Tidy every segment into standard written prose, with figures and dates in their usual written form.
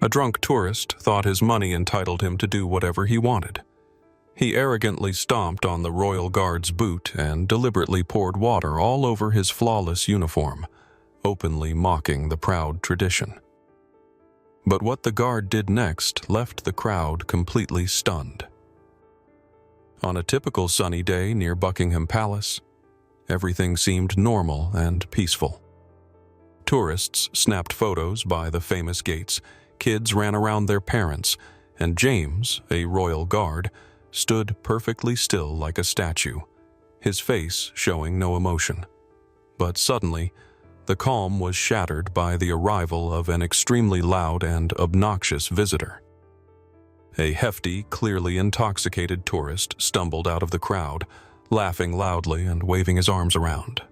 A drunk tourist thought his money entitled him to do whatever he wanted. He arrogantly stomped on the royal guard's boot and deliberately poured water all over his flawless uniform, openly mocking the proud tradition. But what the guard did next left the crowd completely stunned. On a typical sunny day near Buckingham Palace, everything seemed normal and peaceful. Tourists snapped photos by the famous gates, kids ran around their parents, and James, a royal guard, stood perfectly still like a statue, his face showing no emotion. But suddenly, the calm was shattered by the arrival of an extremely loud and obnoxious visitor. A hefty, clearly intoxicated tourist stumbled out of the crowd, laughing loudly and waving his arms around.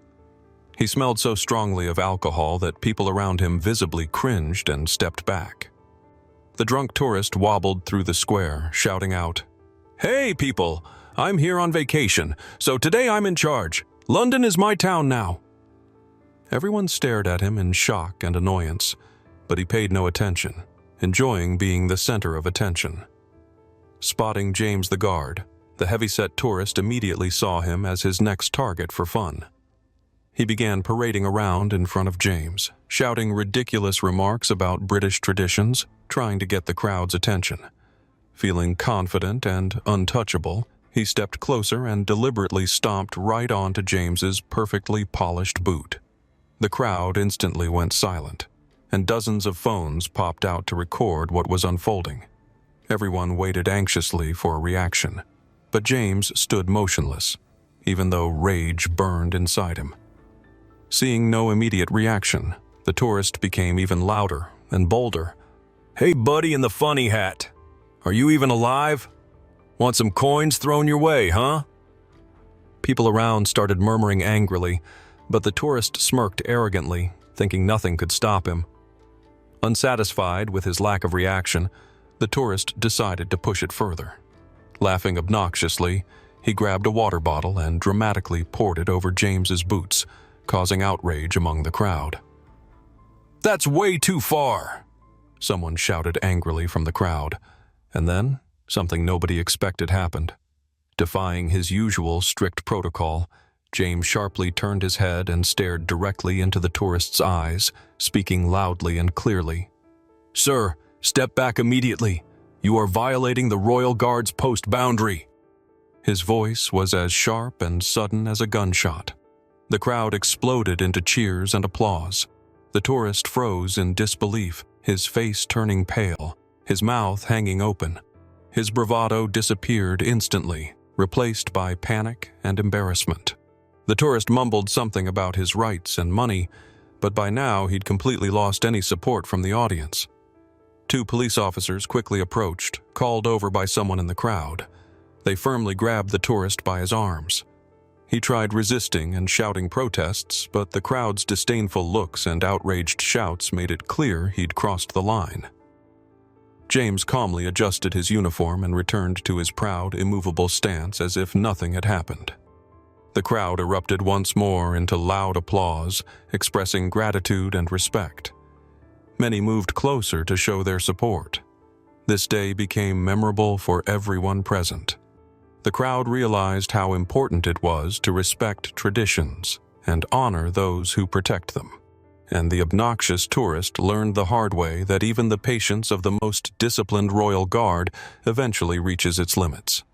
He smelled so strongly of alcohol that people around him visibly cringed and stepped back. The drunk tourist wobbled through the square, shouting out, "Hey, people! I'm here on vacation, so today I'm in charge. London is my town now." Everyone stared at him in shock and annoyance, but he paid no attention, enjoying being the center of attention. Spotting James the guard, the heavy-set tourist immediately saw him as his next target for fun. He began parading around in front of James, shouting ridiculous remarks about British traditions, trying to get the crowd's attention. Feeling confident and untouchable, he stepped closer and deliberately stomped right onto James's perfectly polished boot. The crowd instantly went silent, and dozens of phones popped out to record what was unfolding. Everyone waited anxiously for a reaction, but James stood motionless, even though rage burned inside him. Seeing no immediate reaction, the tourist became even louder and bolder. "Hey, buddy in the funny hat. Are you even alive? Want some coins thrown your way, huh?" People around started murmuring angrily, but the tourist smirked arrogantly, thinking nothing could stop him. Unsatisfied with his lack of reaction, the tourist decided to push it further. Laughing obnoxiously, he grabbed a water bottle and dramatically poured it over James's boots, causing outrage among the crowd. "That's way too far!" someone shouted angrily from the crowd, and then something nobody expected happened. Defying his usual strict protocol, James sharply turned his head and stared directly into the tourist's eyes, speaking loudly and clearly. "Sir, step back immediately. You are violating the Royal Guard's post boundary." His voice was as sharp and sudden as a gunshot. The crowd exploded into cheers and applause. The tourist froze in disbelief, his face turning pale, his mouth hanging open. His bravado disappeared instantly, replaced by panic and embarrassment. The tourist mumbled something about his rights and money, but by now he'd completely lost any support from the audience. Two police officers quickly approached, called over by someone in the crowd. They firmly grabbed the tourist by his arms. He tried resisting and shouting protests, but the crowd's disdainful looks and outraged shouts made it clear he'd crossed the line. James calmly adjusted his uniform and returned to his proud, immovable stance as if nothing had happened. The crowd erupted once more into loud applause, expressing gratitude and respect. Many moved closer to show their support. This day became memorable for everyone present. The crowd realized how important it was to respect traditions and honor those who protect them. And the obnoxious tourist learned the hard way that even the patience of the most disciplined royal guard eventually reaches its limits.